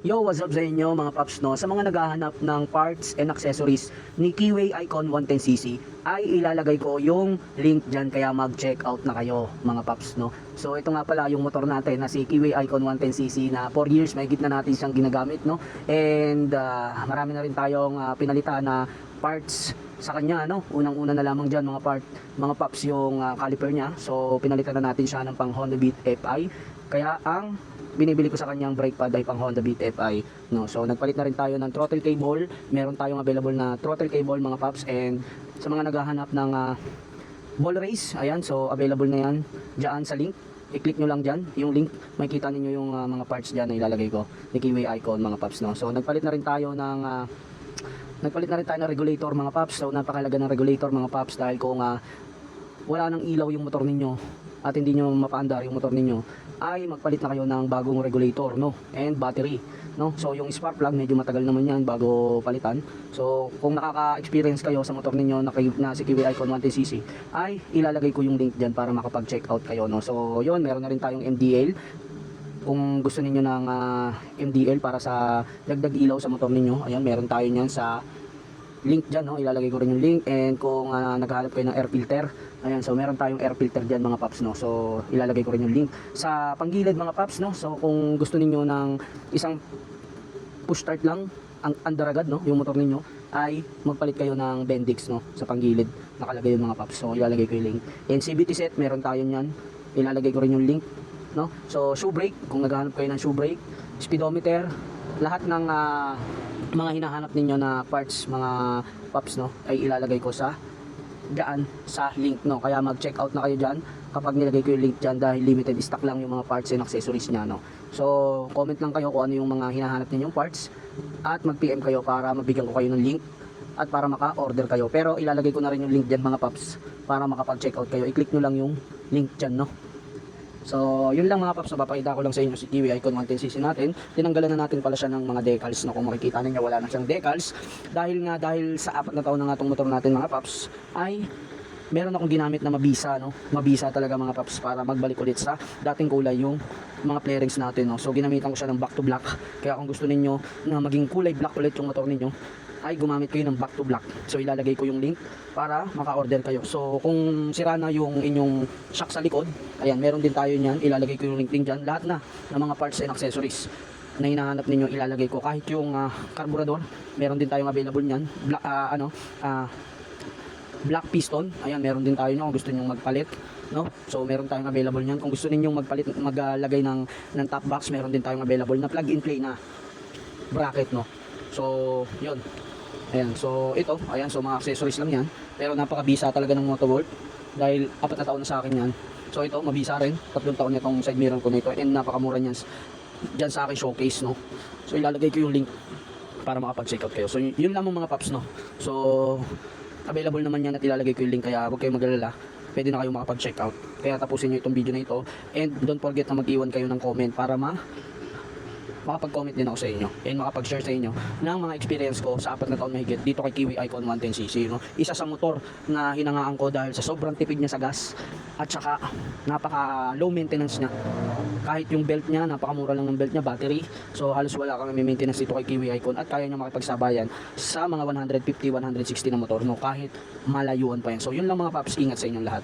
Yo, what's up sa inyo mga paps, no? Sa mga naghahanap ng parts and accessories ni Keyway Icon 110cc ay ilalagay ko yung link dyan, kaya mag-check out na kayo mga paps, no? So ito nga pala yung motor natin na si Keyway Icon 110cc na 4 years mahigit na natin siyang ginagamit, no? And marami na rin tayong pinalitan na parts sa kanya, no? Unang-una na lamang dyan mga paps yung caliper niya. So pinalitan na natin siya ng pang Honda Beat FI, kaya ang binibili ko sa kanyang brake pad ay pang Honda Beat FI, no? So nagpalit na rin tayo ng throttle cable. Meron tayong available na throttle cable mga paps. And sa mga naghahanap ng ball race, ayan, so available na yan dyan sa link. I-click nyo lang dyan yung link, makikita ninyo yung mga parts dyan na ilalagay ko ni Keyway Icon mga paps, no? So nagpalit na rin tayo ng regulator mga paps. So napakalaga ng regulator mga paps, dahil kung wala nang ilaw yung motor ninyo at hindi nyo mapaandar yung motor ninyo, ay magpalit na kayo ng bagong regulator, no? And battery, no? So yung spark plug medyo matagal naman yan bago palitan. So kung nakaka-experience kayo sa motor ninyo na si Keyway Icon 110cc, ay ilalagay ko yung link dyan para makapag-check out kayo, no? So yun, meron na rin tayong MDL. Kung gusto niyo ng MDL para sa dagdag ilaw sa motor ninyo, ayan, meron tayo niyan sa link dyan, no? Ilalagay ko rin yung link. And kung naghahanap kayo ng air filter, ayan, so meron tayong air filter dyan mga paps, no? So ilalagay ko rin yung link sa panggilid mga paps, no? So kung gusto niyo ng isang push start lang ang andar agad, no, yung motor ninyo, ay magpalit kayo ng Bendix, no? Sa panggilid nakalagay yung mga paps. So ilalagay ko yung link. And CVT set, meron tayo niyan, ilalagay ko rin yung link, no? So shoe brake, kung naghahanap kayo ng shoe brake, speedometer, lahat ng mga hinahanap ninyo na parts mga paps, no, ay ilalagay ko sa dyan sa link, no? Kaya mag-check out na kayo dyan kapag nilagay ko yung link dyan, dahil limited stock lang yung mga parts and accessories nya, no? So comment lang kayo kung ano yung mga hinahanap ninyong parts at mag-PM kayo para mabigyan ko kayo ng link at para maka-order kayo. Pero ilalagay ko na rin yung link dyan mga paps para makapag-check out kayo. I-click nyo lang yung link dyan, no? So yun lang mga paps, napapakita ko lang sa inyo si Keyway Icon 110cc natin. Tinanggalan na natin pala siya ng mga decals, no? Kung makikita ninyo, wala na siyang decals dahil sa 4 na taon na nga itong motor natin mga paps, ay meron akong ginamit na mabisa, no? Mabisa talaga mga paps, para magbalik ulit sa dating kulay yung mga flarings natin, no? So ginamitan ko siya ng back to black. Kaya kung gusto ninyo na maging kulay black ulit yung motor ninyo, ay gumamit kayo ng back to black. So ilalagay ko yung link para maka-order kayo. So kung sira na yung inyong shock sa likod, ayan, meron din tayo niyan. Ilalagay ko yung link din dyan. Lahat na ng mga parts and accessories na hinahanap ninyo, ilalagay ko. Kahit yung carburetor, meron din tayong available niyan. Black piston, ayan, meron din tayo niyan kung gusto niyo magpalit, no? So meron tayong available niyan. Kung gusto niyo maglagay ng top box, meron din tayong available na plug and play na bracket, no? So yun. Ayan, so ito, ayan, so mga accessories lang yan. Pero napakabisa talaga ng Motobolt, dahil 4 na taon na sa akin yan. So ito, mabisa rin, 3 taon itong side mirror ko nito. And napakamura niyan dyan sa akin showcase, no? So ilalagay ko yung link para makapag-check out kayo. So yun lang mga paps, no? So available naman yan at ilalagay ko yung link, kaya huwag kayong mag-alala, pwede na kayo makapag-check out. Kaya tapusin nyo itong video na ito. And don't forget na mag-iwan kayo ng comment para makapag-comment din ako sa inyo and makapag-share sa inyo ng mga experience ko sa 4 na taon mahigit dito kay Keyway Icon 110cc, no? Isa sa motor na hinangaan ko dahil sa sobrang tipid niya sa gas at saka napaka low maintenance niya. Kahit yung belt niya, napakamura lang ng belt niya, battery. So halos wala kang maintenance dito kay Keyway Icon at kaya niya makipagsabayan sa mga 150, 160 na motor, no? Kahit malayuan pa yan. So yun lang mga paps, ingat sa inyong lahat.